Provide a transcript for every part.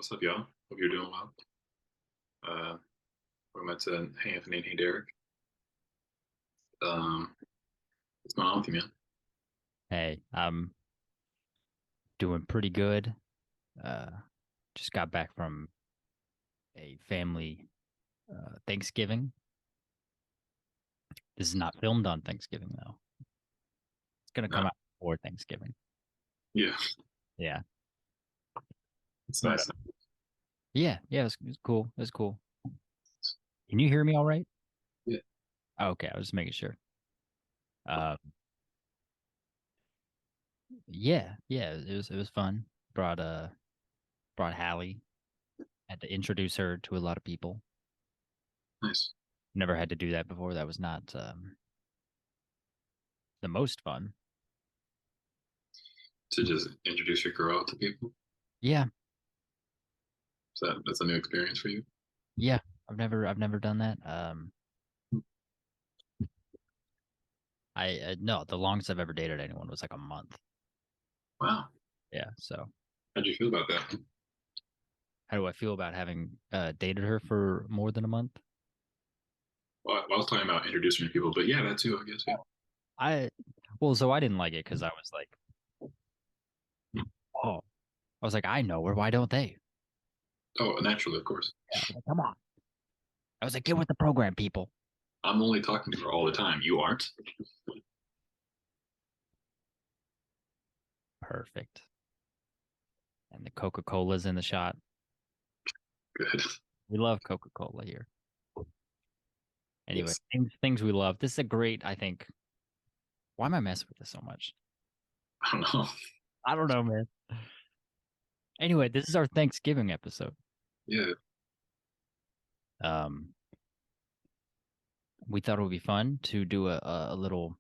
What's up, y'all? Hope you're doing well. Uh, we're about to Hey Anthony and Hey Derek. Um, what's going on with you, man? Hey, I'm doing pretty good. Uh, just got back from a family Thanksgiving. This is not filmed on Thanksgiving though. It's gonna No, come out before Thanksgiving. yeah, Yeah, it's but nice. yeah, it's cool. It's cool. Can you hear me all right? Yeah, Okay, I was just making sure. Uh, yeah, it was fun. Brought Hallie. Had to introduce her to a lot of people. nice Never had to do that before. That was not the most fun. to just introduce your girl to people. Yeah, That's a new experience for you. yeah. I've never done that. I no, the longest I've ever dated anyone was like a month. Wow, Yeah. So how'd you feel about that? how do I feel about having dated her for more than a month? Well, I was talking about introducing to people, but yeah, that too, I guess. Yeah. I well, so I didn't like it because I was like, oh, I was like, I know her. Why don't they? Oh, naturally, of course. Yeah, like, come on. I was like, get with the program, people. I'm only talking to her all the time. You aren't. Perfect. And the Coca Cola's in the shot. Good. We love Coca Cola here. Anyway, Yes. things we love. This is a great. I think. Why am I messing with this so much? I don't know. I don't know, man. Anyway, this is our Thanksgiving episode. Yeah, Um, we thought it would be fun to do a little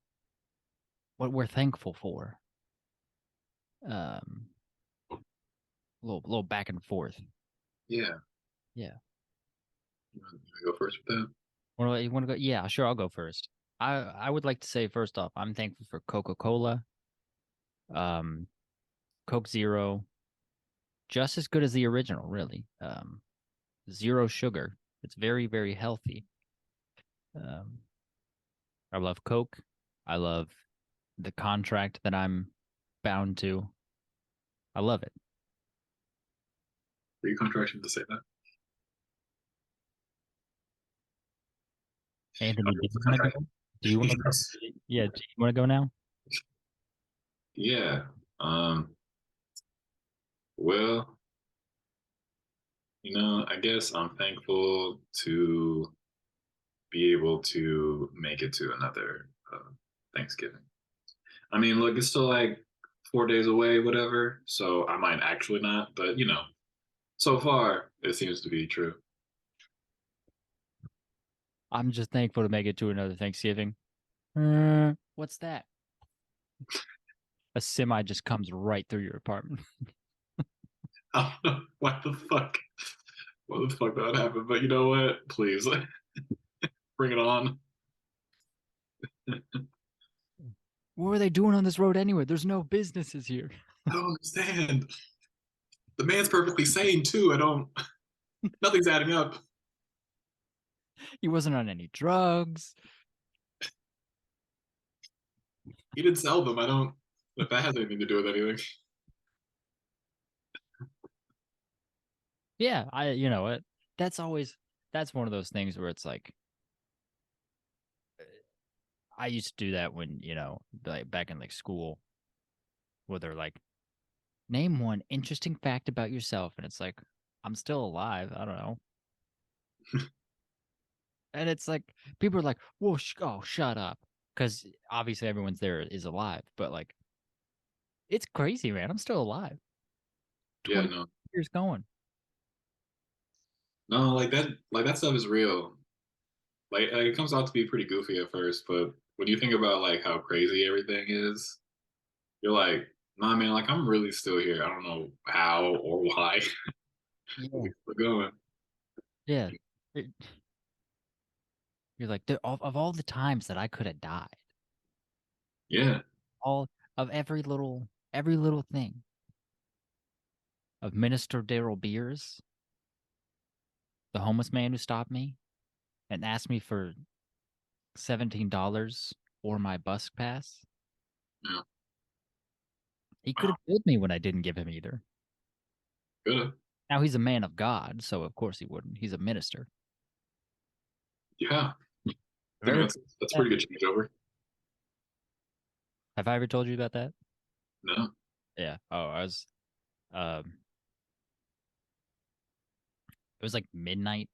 what we're thankful for. Um, little back and forth. yeah. Yeah. You wanna go first with that? You want to go? Yeah, sure. I'll go first. I would like to say first off, I'm thankful for Coca-Cola, um, Coke Zero, just as good as the original, really. Zero sugar. It's very, very healthy. Um, I love Coke. I love the contract that I'm bound to. I love it. Are you contracted to say that? Anthony, do What's you the want to contract? go? Do you want to go? Yes. Yeah, do you want to go now? Yeah. Well, I guess I'm thankful to be able to make it to another Thanksgiving. I mean, look, it's still like 4 days away, whatever. So I might actually not, but so far it seems to be true. I'm just thankful to make it to another Thanksgiving. What's that? A semi just comes right through your apartment. I don't know what the fuck, that would happen. But you know what? Please bring it on. What were they doing on this road anyway? There's no businesses here. I don't understand. The man's perfectly sane too. I don't. Nothing's adding up. He wasn't on any drugs. He didn't sell them. I don't. If that has anything to do with anything. Yeah, you know what? That's always that's one of those things where it's like I used to do that when, like back in like school, where they're like, name one interesting fact about yourself. And it's like, I'm still alive. I don't know. And it's like people are like, "Whoa, oh, shut up," because obviously everyone's there is alive. But like, it's crazy, man. I'm still alive. Yeah, 20 no, years going. no, like that stuff is real. Like it comes out to be pretty goofy at first, but when you think about like how crazy everything is, you're like, nah, man, like I'm really still here. I don't know how or why, but Yeah, we still going. yeah. It- you're like, of all the times that I could have died, Yeah, all of every little thing. of Minister Daryl Beers, the homeless man who stopped me and asked me for $17 or my bus pass. Yeah. He could Wow. have killed me when I didn't give him either. Good. Now he's a man of God, so of course he wouldn't. He's a minister. Yeah. I Have I think ever, that's a pretty good changeover. have I ever told you about that? No. Yeah. Oh, um it was like midnight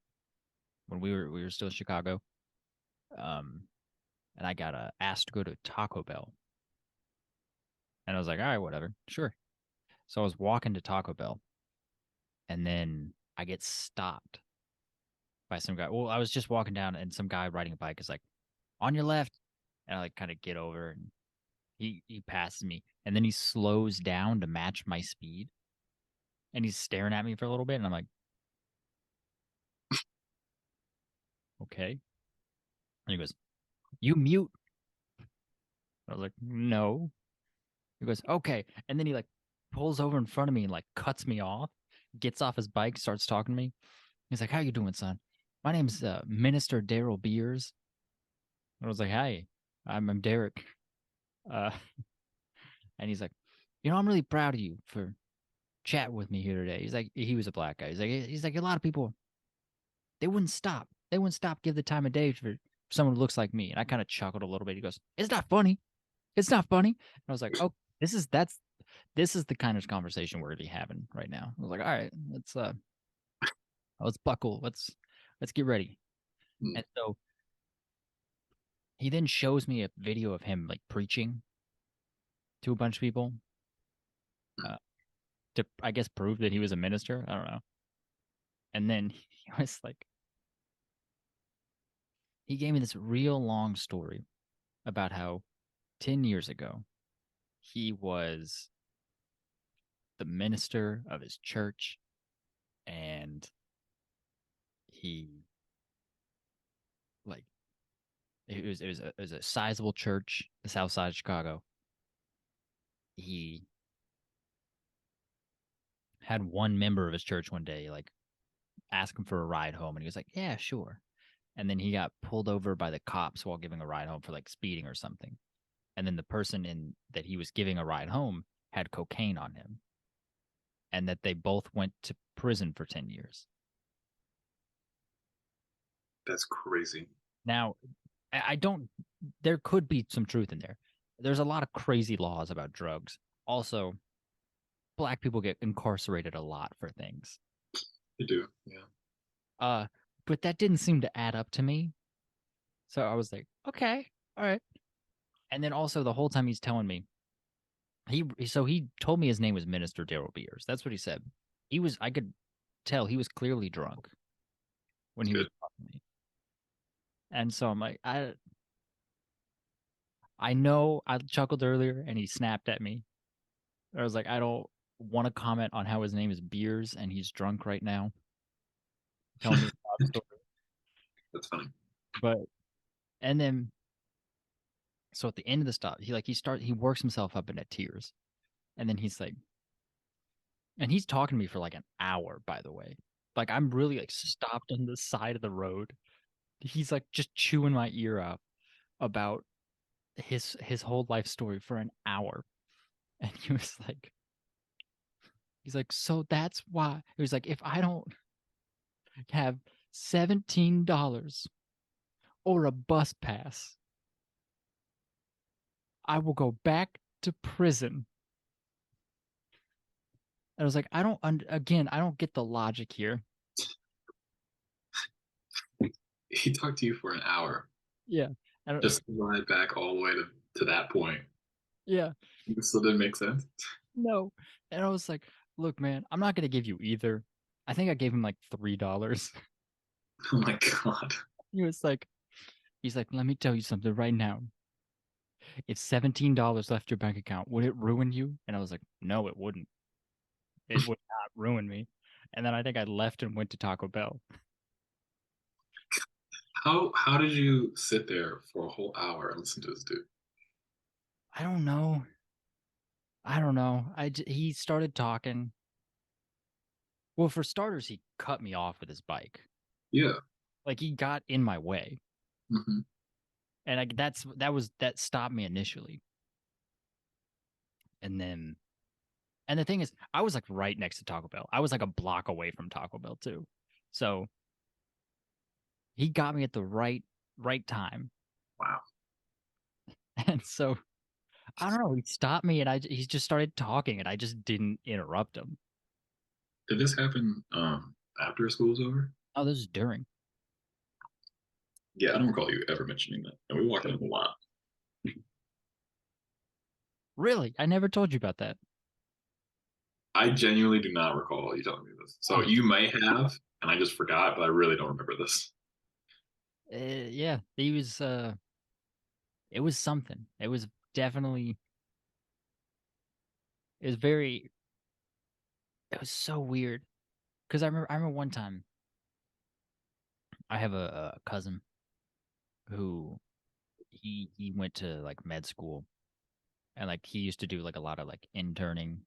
when we were still in Chicago. Um and I got asked to go to Taco Bell. And I was like, all right, whatever. Sure. So I was walking to Taco Bell and then I get stopped by some guy. Well, I was just walking down and some guy riding a bike is like, on your left. And I like kind of get over and he passes me and then he slows down to match my speed. And he's staring at me for a little bit and I'm like, okay. And he goes, you mute. I was like, no. He goes, okay. And then he like pulls over in front of me and like cuts me off, gets off his bike, starts talking to me. He's like, how you doing, son? My name's Minister Daryl Beers. I was like, hi, I'm Derek. Uh, and he's like, I'm really proud of you for chatting with me here today. He's like, he was a black guy. He's like, a lot of people, they wouldn't stop. They wouldn't stop, give the time of day for someone who looks like me. And I kind of chuckled a little bit. He goes, it's not funny. It's not funny. And I was like, oh, this is the kind of conversation we're gonna be having right now. I was like, all right, let's buckle. Let's get ready. Mm. And so he then shows me a video of him like preaching to a bunch of people uh, to, I guess, prove that he was a minister. I don't know. And then he was like, he gave me this real long story about how 10 years ago he was the minister of his church and he like it was a sizable church, the south side of Chicago. He had one member of his church one day like ask him for a ride home and he was like, yeah, sure. And then he got pulled over by the cops while giving a ride home for like speeding or something. And then the person in that he was giving a ride home had cocaine on him and that they both went to prison for 10 years. That's crazy. Now, I don't, there could be some truth in there. There's a lot of crazy laws about drugs. Also, black people get incarcerated a lot for things. You do. Yeah. Uh, but that didn't seem to add up to me. So I was like, okay, all right. And then also the whole time he's telling me, he told me his name was Minister Daryl Beers. That's what he said. I could tell he was clearly drunk when That's he was good. talking to me. And so I'm like, I know I chuckled earlier and he snapped at me. I was like, I don't want to comment on how his name is Beers and he's drunk right now. Tell me about the story. That's funny. But and then so at the end of the stop, he works himself up into tears. And then he's like, and he's talking to me for like an hour, by the way. Like I'm really like stopped on the side of the road. He's like just chewing my ear out about his whole life story for an hour. And he's like, so that's why. He was like, if I don't have $17 or a bus pass, I will go back to prison. And I was like, again, I don't get the logic here. He talked to you for an hour, Yeah. I don't, just to ride back all the way to that point. yeah. It still didn't make sense. No. And I was like, look, man, I'm not gonna give you either. I think I gave him like $3. Oh my God. He was like, he's like, let me tell you something right now. If $17 left your bank account, would it ruin you? And I was like, no, it wouldn't. It would not ruin me. And then I think I left and went to Taco Bell. How did you sit there for a whole hour and listen to this dude? I don't know. I don't know. He started talking Well, for starters, he cut me off with his bike. Yeah. Like he got in my way, Hmm. and that stopped me initially. And then, and the thing is, I was like right next to Taco Bell. I was like a block away from Taco Bell too. So he got me at the right time. Wow. And so I don't know. He stopped me, and he just started talking, and I just didn't interrupt him. Did this happen after school's over? Oh, this is during. Yeah, I don't recall you ever mentioning that. And we walked in a lot. Really, I never told you about that. I genuinely do not recall you telling me this. So Oh, you may have, and I just forgot, but I really don't remember this. yeah, he was. It was something. It was definitely. It was very. It was so weird because I remember one time I have a cousin who he went to like med school, and like he used to do like a lot of like interning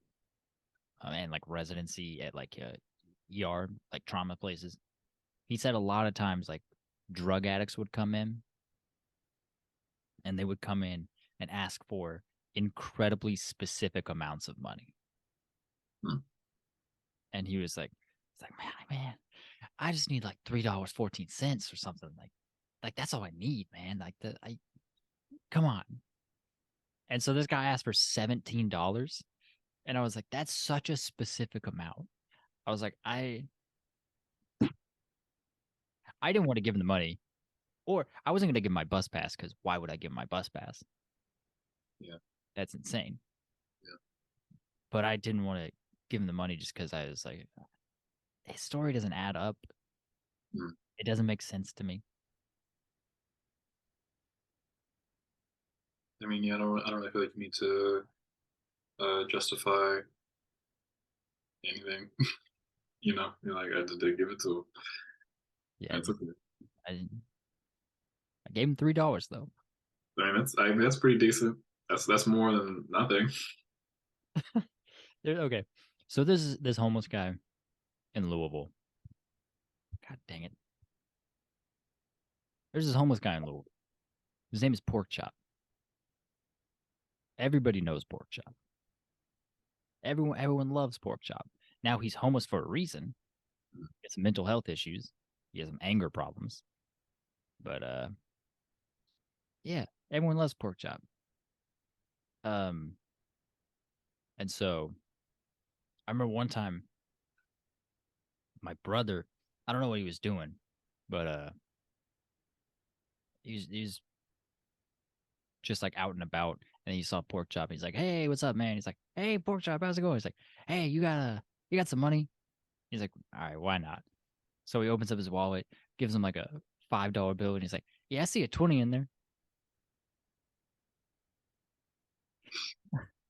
and like residency at like ER like trauma places. He said a lot of times like drug addicts would come in, and they would come in and ask for incredibly specific amounts of money. Hmm. And he's like, man, I just need like $3.14 or something. Like that's all I need, man. Like I come on. And so this guy asked for $17. And I was like, that's such a specific amount. I was like, I didn't want to give him the money. Or I wasn't gonna give him my bus pass because why would I give him my bus pass? Yeah. That's insane. Yeah. But I didn't want to give him the money just because I was like, his story doesn't add up. Hmm. It doesn't make sense to me. I mean, yeah, I don't really feel like you need to justify anything. You're like, I just did give it to him. Yeah, That's okay. I didn't. I gave him $3 though. I mean, that's pretty decent. That's more than nothing. Okay, so this is this homeless guy in Louisville. God dang it! There's this homeless guy in Louisville. His name is Pork Chop. Everybody knows Pork Chop. Everyone loves Pork Chop. Now he's homeless for a reason. He has some mental health issues. He has some anger problems. But yeah, everyone loves Pork Chop. Um, and so I remember one time my brother, I don't know what he was doing, but he's just like out and about, and he saw Pork Chop. He's like, "Hey, what's up, man?" He's like, "Hey, Pork Chop, how's it going?" He's like, "Hey, you got some money?" He's like, "All right, why not?" So he opens up his wallet, gives him like a $5 bill, and he's like, "Yeah, I see a 20 in there."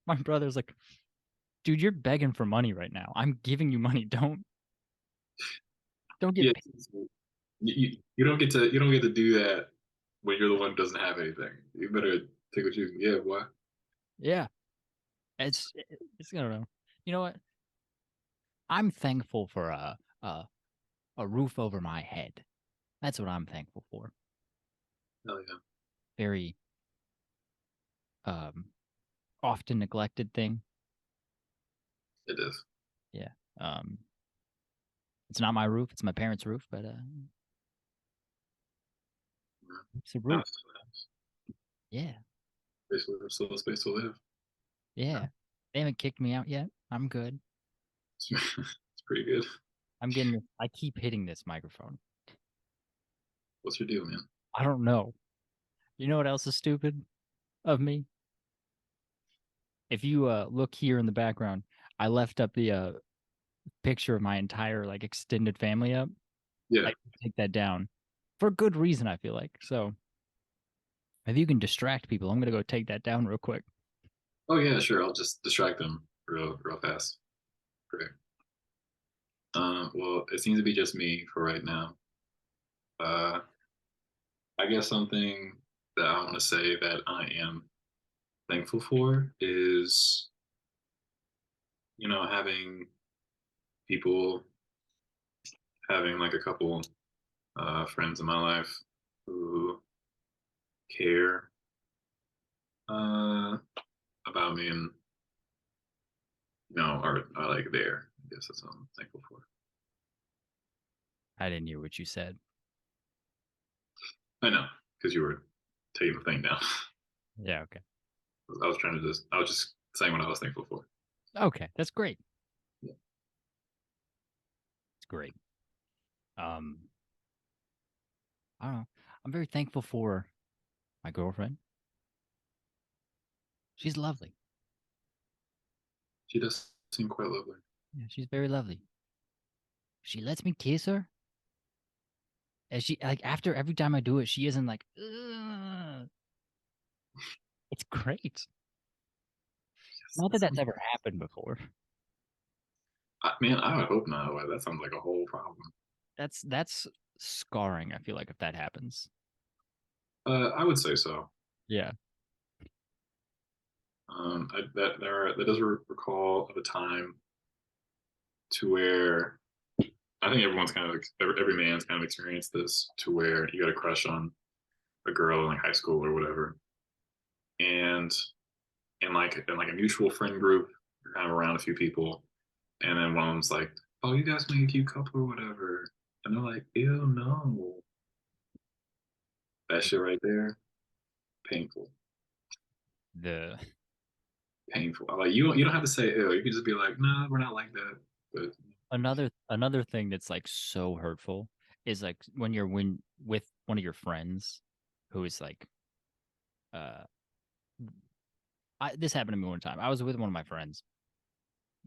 My brother's like, "Dude, you're begging for money right now. I'm giving you money. Don't get Yeah, pissed." you don't get to do that when you're the one who doesn't have anything. You better take what you can get, boy. Yeah, it's I don't know. You know what? I'm thankful for a roof over my head. That's what I'm thankful for. Hell yeah, Very um often neglected thing. it is. Yeah. Um it's not my roof, it's my parents' roof, but it's a roof. Nice. Yeah. Basically, there's still a space to live. Yeah. They haven't kicked me out yet. I'm good. It's pretty good. I keep hitting this microphone. What's your deal, man? I don't know. You know what else is stupid of me? If you look here in the background, I left up the picture of my entire like extended family up. Yeah. I take that down for good reason, I feel like. So if you can distract people, I'm gonna go take that down real quick. Oh yeah, sure. I'll just distract them real fast. Great. Well, it seems to be just me for right now. Uh, I guess something that I want to say that I am thankful for is, having people. having like a couple friends in my life who care uh about me and are like there. I guess that's what I'm thankful for. I didn't hear what you said. I know because you were taking the thing down. Yeah, okay. I was just saying what I was thankful for. Okay, that's great. Yeah. It's great. Um, I don't know. I'm very thankful for my girlfriend. She's lovely. She does seem quite lovely. Yeah, she's very lovely. She lets me kiss her. And she like after every time I do it, she isn't like, "Ugh." It's great. Yes, Not that that that's sounds ever happened before. man, I would hope not. Like, that sounds like a whole problem. That's scarring, I feel like, if that happens. I would say so. Yeah. That does recall of a time to where I think everyone's kind of every man's kind of experienced this to where you got a crush on a girl in like high school or whatever, and in like a mutual friend group, you're kind of around a few people, and then one of them's like, "Oh, you guys make a cute couple or whatever," and they're like, "Ew, no." That shit right there, painful, The painful. Like you don't have to say ew. You can just be like, "No, we're not like that." But another thing that's like so hurtful is like when you're with one of your friends who is like uh this happened to me one time. I was with one of my friends.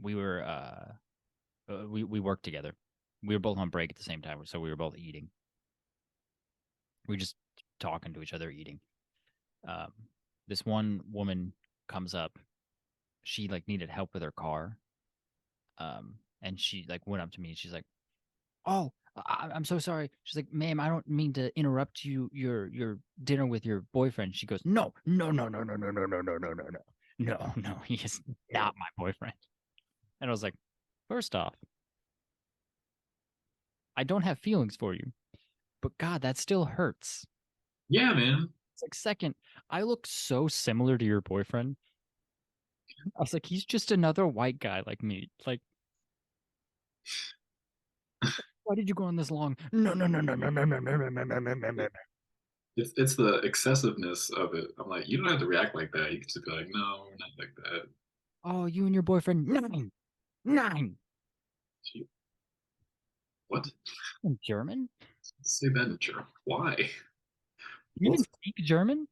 We were we worked together. We were both on break at the same time, so we were both eating. We were just talking to each other, eating. Um, this one woman comes up. She like needed help with her car. And she like went up to me and she's like, "Oh, I'm so sorry." She's like, "Ma'am, I don't mean to interrupt your dinner with your boyfriend." She goes, "No, no, no, no, no, no, no, no, no, no, no, no, no, no. He is not my boyfriend." And I was like, first off, I don't have feelings for you, but God, that still hurts. yeah, man. It's like, second, I look so similar to your boyfriend. I was like, he's just another white guy like me. Like, why did you go on this long? No, no, no, no, no, no, no, no, no, no, no, no, no, no. It's the excessiveness of it. I'm like, you don't have to react like that. You can just be like, no, we're not like that. Oh, you and your boyfriend, nine, nine. Gee, what? In German? Say that in German. Why? You What even else, speak German?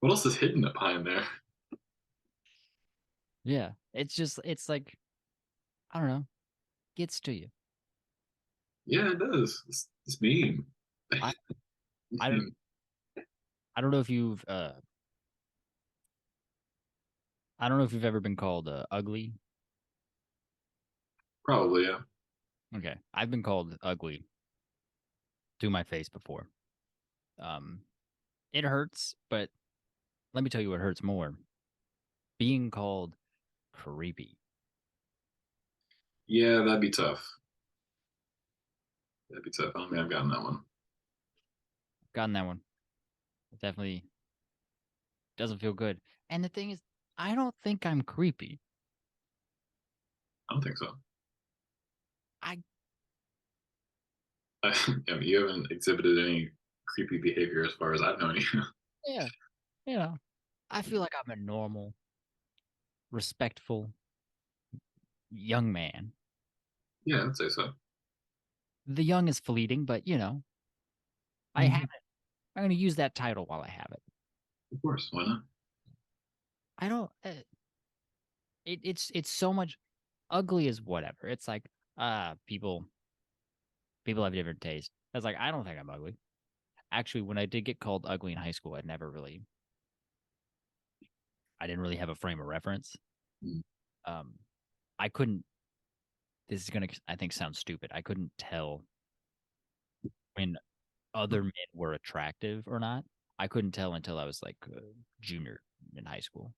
what else is hidden behind there? Yeah. It's like, I don't know, gets to you. Yeah, it does. It's mean. I, It's I don't, mean. I don't know if I don't know if you've ever been called ugly. Probably, yeah. Okay. I've been called ugly to my face before. Um, it hurts, but let me tell you what hurts more. Being called creepy. Yeah, that'd be tough. That'd be tough. I don't think I've gotten that one. Gotten that one. It definitely doesn't feel good. And the thing is, I don't think I'm creepy. I don't think so. I I mean, you haven't exhibited any creepy behavior as far as I've known you. yeah, you know, I feel like I'm a normal, respectful young man. Yeah, I'd say so. The young is fleeting, but I have Mhm. it. I'm going to use that title while I have it. Of course, why not? I don't. It's so much ugly as whatever. It's like people have different taste. I was like, I don't think I'm ugly. Actually, when I did get called ugly in high school, I didn't really have a frame of reference. Mm. Um, I couldn't. This is gonna, I think, sound stupid. I couldn't tell when other men were attractive or not. I couldn't tell until I was like a junior in high school.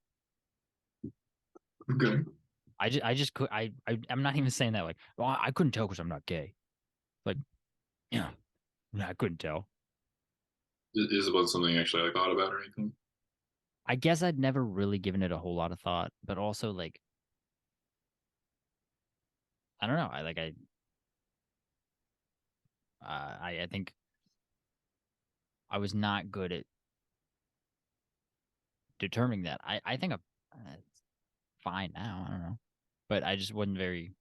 Okay. I just could. I'm not even saying that like, well, I couldn't tell because I'm not gay. Like, yeah, I couldn't tell. Is it wasn't something you actually like, thought about or anything? I guess I'd never really given it a whole lot of thought, but also like I don't know. I think I was not good at determining that. I think I'm it's fine now. I don't know, but I just wasn't very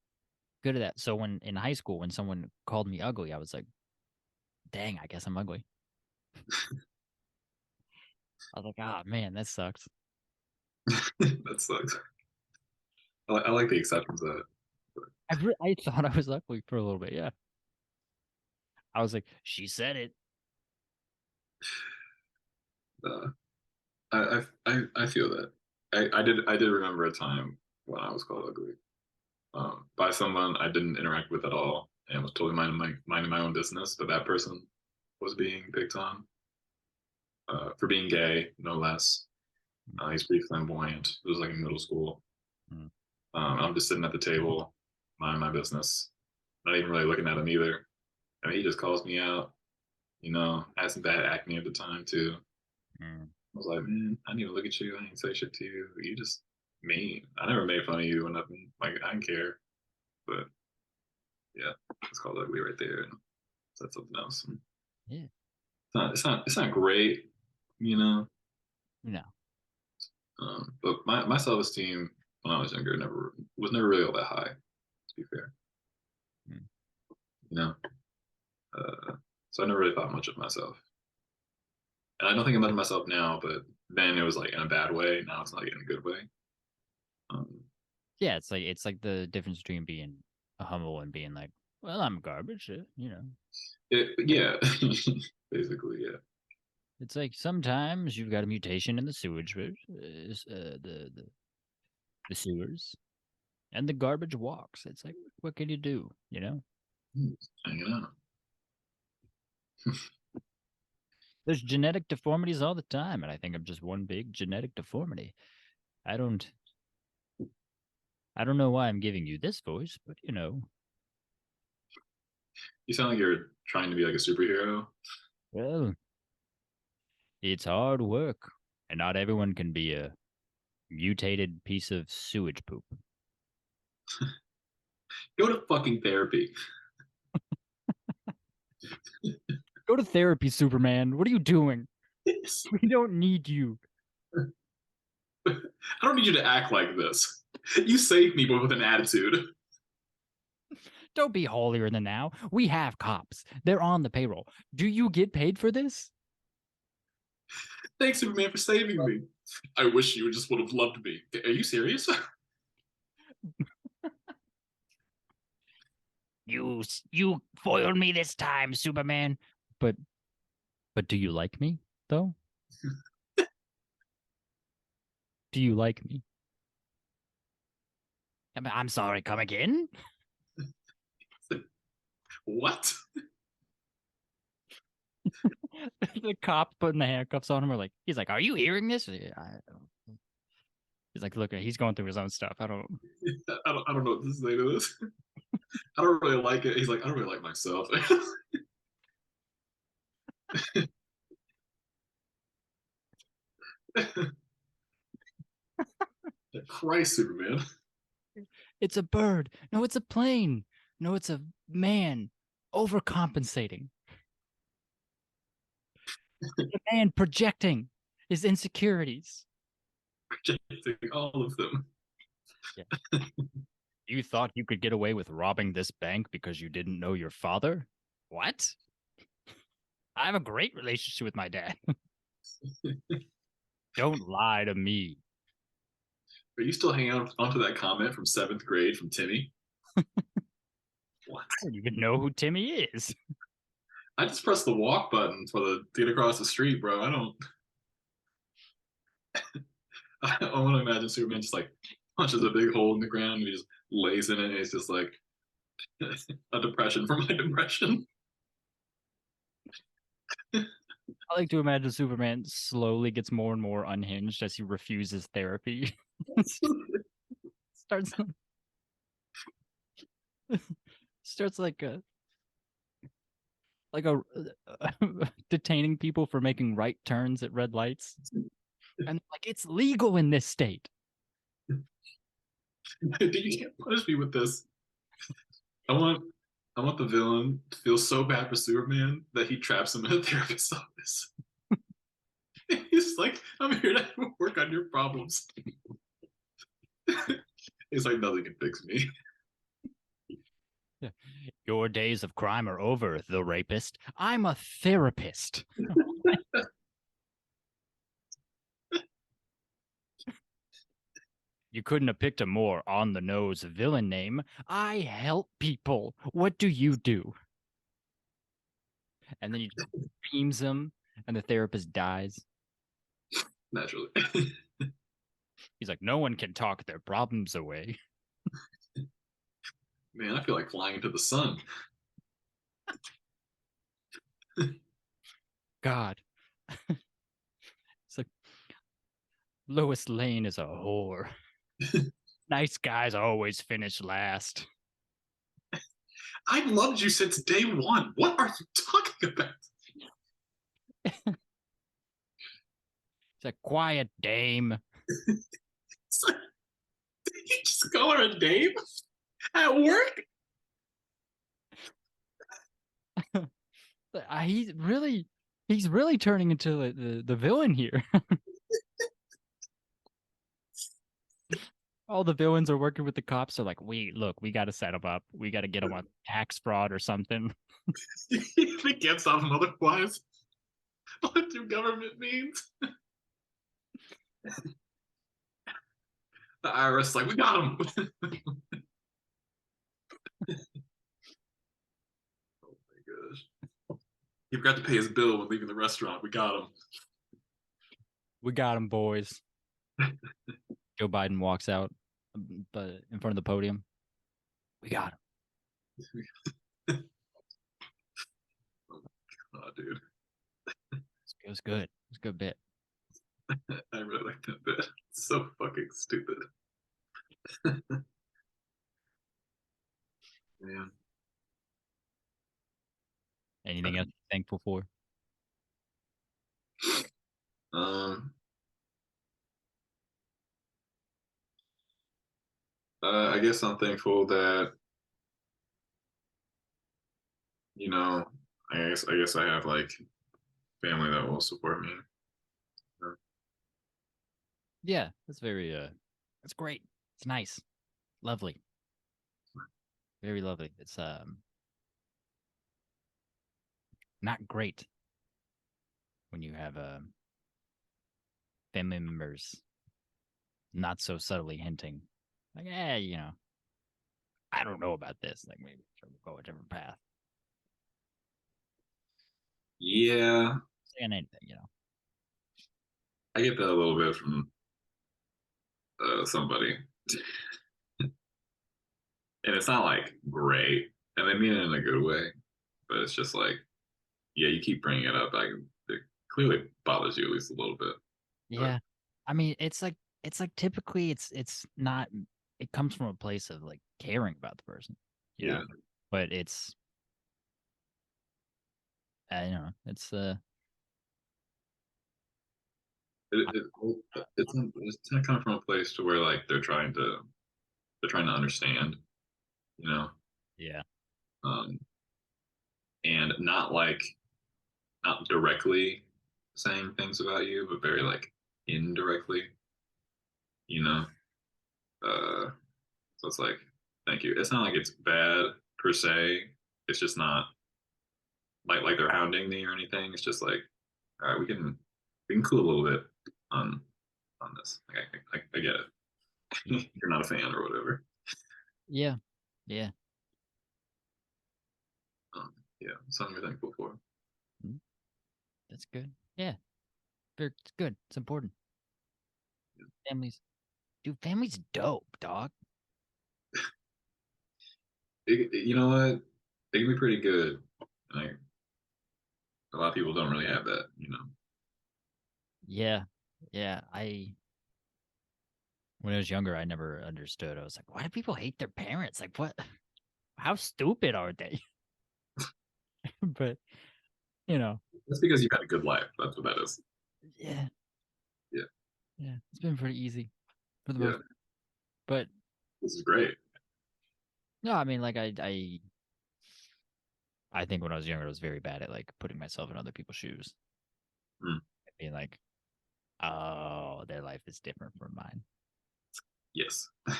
good at that. So when in high school, when someone called me ugly, I was like, "Dang, I guess I'm ugly." I was like, "Ah, man, that sucks." That sucks. I like the acceptance of it. I thought I was ugly for a little bit. Yeah, I was like, "She said it." Uh, I feel that. I did remember a time when I was called ugly by someone I didn't interact with at all and was totally minding my own business, but that person was being picked on for being gay, no less. He's pretty flamboyant. It was like in middle school. Mm. I'm just sitting at the table, minding my business, not even really looking at him either. And he just calls me out. I had some bad acne at the time too. Mm. I was like, man, I need to look at you. I didn't say shit to you. You just mean. I never made fun of you or nothing. Like I didn't care. But yeah, it's called ugly right there. And that's something else. Yeah, It's not great, you know. no, But my self esteem when I was younger never really all that high. To be fair, mm. you know. So I never really thought much of myself, and I don't think much of myself now. But then it was like in a bad way. Now it's like in a good way. Um, Yeah, it's like the difference between being humble and being like, "Well, I'm garbage," you know. yeah, basically, yeah. It's like sometimes you've got a mutation in the sewage, the sewers, and the garbage walks. It's like, what can you do? You know, Hanging out. there's genetic deformities all the time, and I think I'm just one big genetic deformity. I don't, I don't know why I'm giving you this voice, but You sound like you're trying to be like a superhero. well, it's hard work, and not everyone can be a mutated piece of sewage poop. Go to fucking therapy. Go to therapy, Superman. What are you doing? We don't need you. I don't need you to act like this. You saved me, but with an attitude. Don't be holier than thou. We have cops. They're on the payroll. Do you get paid for this? Thanks, Superman, for saving me. I wish you just would have loved me. Are you serious? You foiled me this time, Superman. But but do you like me though? Do you like me? I'm sorry, come again? What? The cop putting the handcuffs on him are like, he's like, "Are you hearing this?" He's like, "Look, he's going through his own stuff. I don't." I don't know what to say to this. I don't really like it. He's like, I don't really like myself. Christ, Superman. It's a bird. No, it's a plane. No, it's a man overcompensating. It's a man projecting his insecurities. Rejecting all of them. Yeah. You thought you could get away with robbing this bank because you didn't know your father? What? I have a great relationship with my dad. Don't lie to me. Are you still hanging on onto that comment from seventh grade from Timmy? What? I don't even know who Timmy is. I just pressed the walk button for the to get across the street, bro. I don't. I want to imagine Superman just like punches a big hole in the ground and he just lays in it. And it's just like a depression for my depression. I like to imagine Superman slowly gets more and more unhinged as he refuses therapy. starts starts like like a detaining people for making right turns at red lights, and like it's legal in this state. Dude, you can't punish me with this. I want I want the villain to feel so bad for Superman that he traps him in a therapist's office. He's like, I'm here to work on your problems. He's like, nothing can fix me. Your days of crime are over, the rapist. I'm a therapist. You couldn't have picked a more on the nose villain name. I help people. What do you do? And then he beams him, and the therapist dies. Naturally. He's like, no one can talk their problems away. Man, I feel like flying into the sun. God. It's like, Lois Lane is a whore. Nice guys always finish last. I've loved you since day one. What are you talking about? It's a quiet dame. It's like, did you just call her a dame at work? He's really turning into the villain here. All the villains are working with the cops. They're like, we got to set him up. We got to get him on tax fraud or something. If he gets off him otherwise, what do government means? The IRS like, we got him. Oh my gosh. He forgot to pay his bill when leaving the restaurant. We got him. We got him, boys. Joe Biden walks out, but in front of the podium. We got him. Oh, dude. It was good. It was a good bit. I really like that bit. It's so fucking stupid. Man. Anything else you're thankful for? Um, I guess I'm thankful that, you know, I guess I have like family that will support me. Yeah, that's very that's great. It's nice. Lovely. Very lovely. It's not great when you have family members not so subtly hinting like, I don't know about this. Like maybe we'll go a different path. Yeah, Saying anything. I get that a little bit from somebody, and it's not like great, and they mean it in a good way, but it's just like, yeah, you keep bringing it up. It clearly bothers you at least a little bit. But Yeah. I mean, it's like typically it's not it comes from a place of like caring about the person, you yeah, know. But it's it's it's not coming from a place to where like they're trying to understand, you know, yeah. um, and not directly saying things about you, but very like indirectly, you know. Uh, so it's like, thank you. It's not like it's bad per se. It's just not like they're hounding me or anything. It's just like, all right, we can cool a little bit on on this. Like, I get it. You're not a fan or whatever. Yeah. Yeah. Yeah, something you're thankful for. Mhm. That's good. Yeah. It's good. It's important. Families dude, family's dope, dog. You know what? It can be pretty good. Like a lot of people don't really have that. You know. Yeah. Yeah. When I was younger, I never understood. I was like, why do people hate their parents? Like what how stupid are they? but you know, That's because you had a good life. That's what that is. yeah, Yeah. yeah, it's been pretty easy for the Yeah. most. But This is great. no, I mean, like I think when I was younger, I was very bad at like putting myself in other people's shoes, Mm, being like, oh, their life is different from mine. yes. I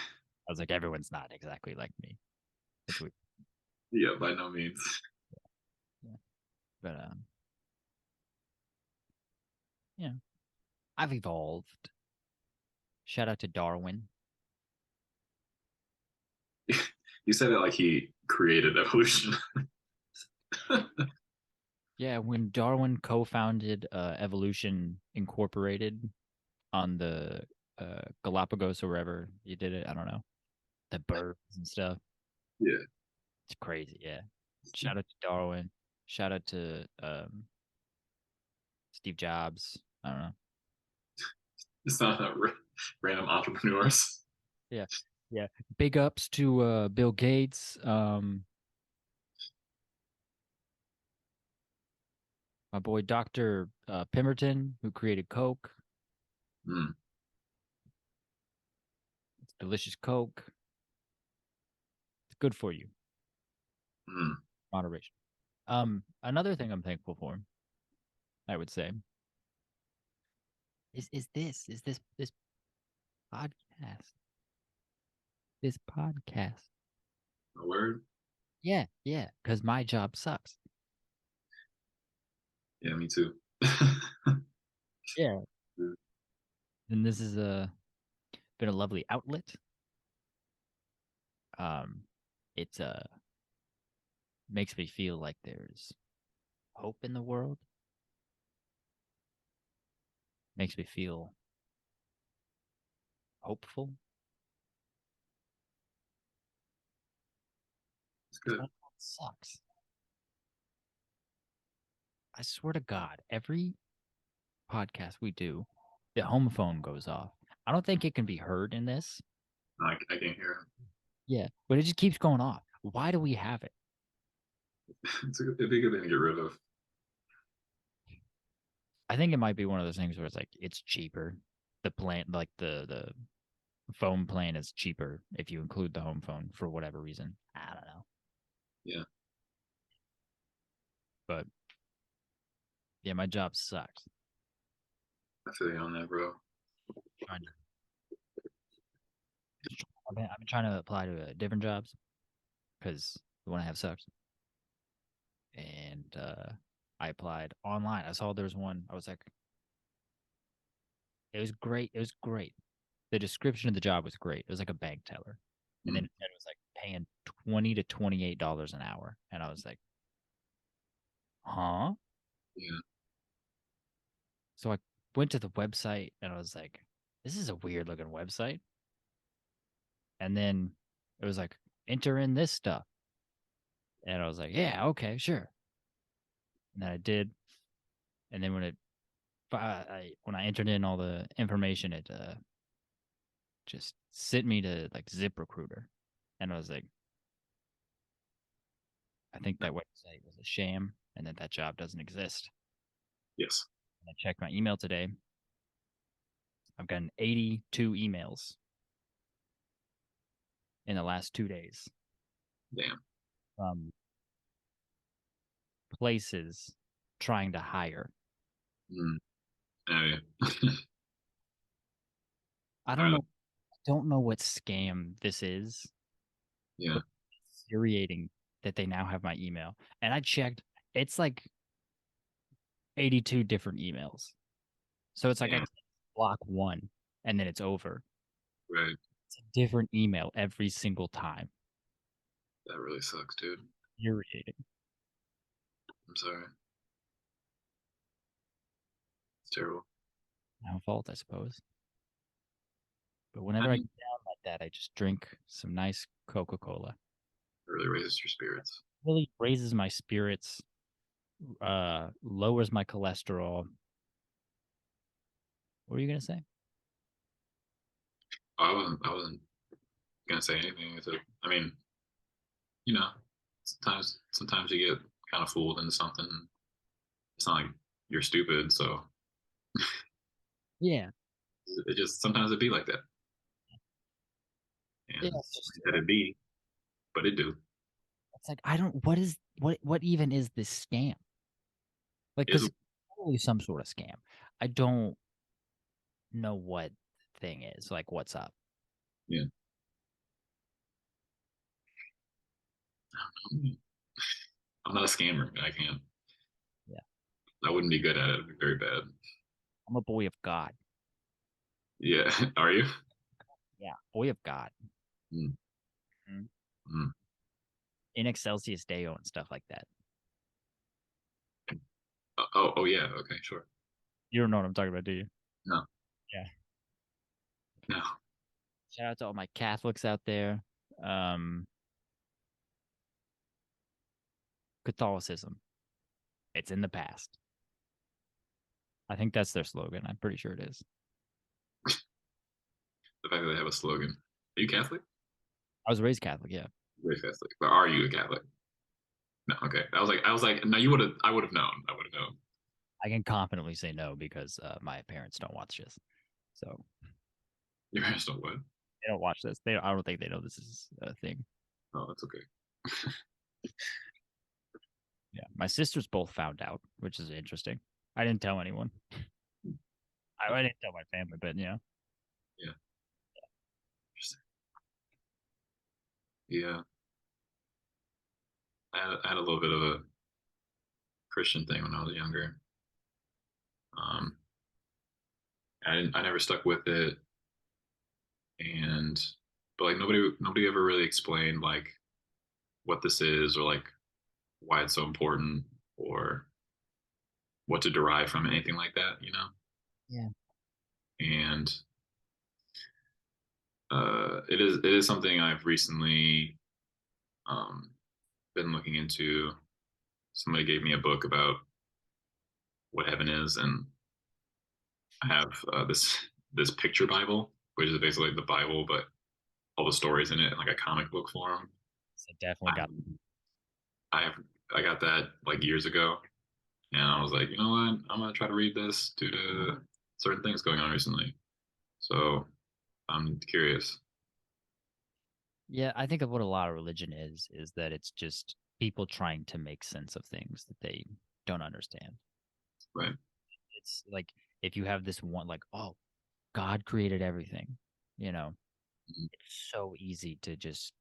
was like, everyone's not exactly like me. It's weird. Yeah, by no means. Yeah. But yeah, I've evolved. Shout out to Darwin. You said it like he created evolution. Yeah, when Darwin co-founded Evolution Incorporated on the Galapagos or wherever he did it, I don't know, the birds and stuff. Yeah. It's crazy. Yeah. Shout out to Darwin. Shout out to Steve Jobs. I don't know. It's not random entrepreneurs. Yeah. Yeah. Big ups to Bill Gates. My boy Dr. Pemberton, who created Coke. Mm, It's delicious Coke. It's good for you. mm. Moderation. Another thing I'm thankful for, I would say, is this podcast. This podcast. A word? Yeah, yeah, because my job sucks. Yeah, me too. Yeah. And this is been a lovely outlet. It makes me feel like there's hope in the world. Makes me feel hopeful. It's good. My job sucks. I swear to God, every podcast we do, the home phone goes off. I don't think it can be heard in this. I can hear Yeah, but it just keeps going off. Why do we have it? it. It'd be a good thing to get rid of. I think it might be one of those things where it's like it's cheaper. The plan, like the phone plan is cheaper if you include the home phone for whatever reason. I don't know. Yeah. But yeah, my job sucks. I feel you on that, bro. Trying to- I've been trying to apply to different jobs because the one I have sucks. And I applied online. I saw there's one. I was like, it was great. It was great. The description of the job was great. It was like a bank teller, and then Mm, it was like paying $20 to $28 an hour, and I was like, huh? yeah. So I went to the website, and I was like, this is a weird looking website. And then it was like, enter in this stuff, and I was like, yeah, okay, sure. And then I did, and then when I entered in all the information, it just sent me to like ZipRecruiter, and I was like, I think that website was a sham, and that job doesn't exist. Yes. And I checked my email today. I've gotten 82 emails in the last 2 days Damn. from places trying to hire. Mm. Oh, yeah. I I don't know. know. I don't know what scam this is, Yeah. but it's infuriating that they now have my email. And I checked, it's like 82 different emails. So it's like I Damn. can block one and then it's over. Right. It's a different email every single time. That really sucks, dude. Infuriating. I'm sorry. It's terrible. My fault, I suppose. But I whenever I mean, get down like that, I just drink some nice Coca-Cola. it really raises your spirits. Really raises my spirits, lowers my cholesterol. What were you gonna say? I wasn't gonna say anything. I mean, you know, sometimes you get kind of fooled into something. It's not like you're stupid, so Yeah. it just sometimes it be like that, Yeah. and that it be, but it do. It's like I don't. What even is this scam? Like, Is because probably some sort of scam. I don't know what the thing is. Like, what's up? yeah. I'm not a scammer. I can't. Yeah. I wouldn't be good at it. It'd be very bad. I'm a boy of God. Yeah. Are you? Yeah, boy of God. Mm, Mhm. mm. In Excelsis Deo and stuff like that. Oh, yeah. Okay, sure. You don't know what I'm talking about, do you? No, Yeah. no. Shout out to all my Catholics out there. Um, Catholicism. It's in the past. I think that's their slogan. I'm pretty sure it is. The fact that they have a slogan. Are you Catholic? I was raised Catholic, yeah. Very Catholic. But are you a Catholic? No. Okay. I was like, no. I would have known. I would have known. I can confidently say no because my parents don't watch this. So Your parents don't what? they don't watch this. I don't think they know this is a thing. Oh, that's okay. Yeah. My sisters both found out, which is interesting. I didn't tell anyone. I didn't tell my family, but yeah. Yeah. Interesting. Yeah. I had a little bit of a Christian thing when I was younger. Um, I never stuck with it, and but like nobody ever really explained like what this is or like why it's so important or what to derive from it, anything like that, you know. Yeah. And it is something I've recently um, been looking into. Somebody gave me a book about what heaven is, and I have this picture Bible, which is basically the Bible, but all the stories in it in like a comic book form. So definitely I got I have I got that like years ago, and I was like, you know what, I'm gonna try to read this due to certain things going on recently. So I'm curious. yeah, I think of what a lot of religion is that it's just people trying to make sense of things that they don't understand. Right. It's like if you have this one like, oh, God created everything, you know, Mhm. it's so easy to just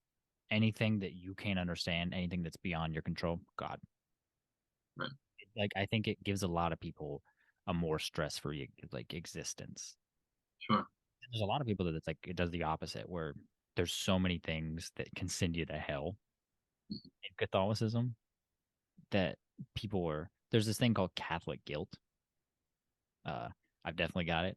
anything that you can't understand, anything that's beyond your control, God. Right. Like I think it gives a lot of people a more stress-free like existence. Sure. There's a lot of people that it's like it does the opposite where there's so many things that can send you to hell in Catholicism that people were there's this thing called Catholic guilt. Uh I've definitely got it.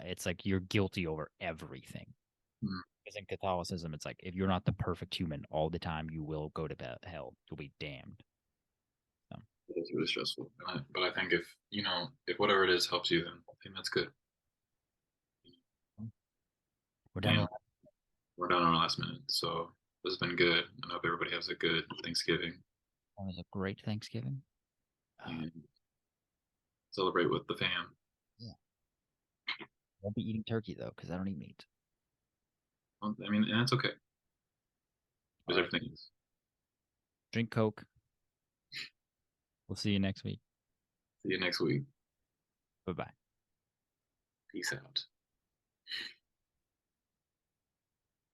It's like you're guilty over everything. Mhm. Because in Catholicism, it's like if you're not the perfect human all the time, you will go to hell. You'll be damned. So, It's really stressful, but I think if you know if whatever it is helps you, then I think that's good. we're down to And we're done on our last minute, so this has been good. I hope everybody has a good Thanksgiving it was a great Thanksgiving. and celebrate with the fam. Yeah, won't be eating turkey though because I don't eat meat. Well, I mean, and that's okay All because right, everything is. drink Coke. We'll see you next week. See you next week. Bye bye. Peace out.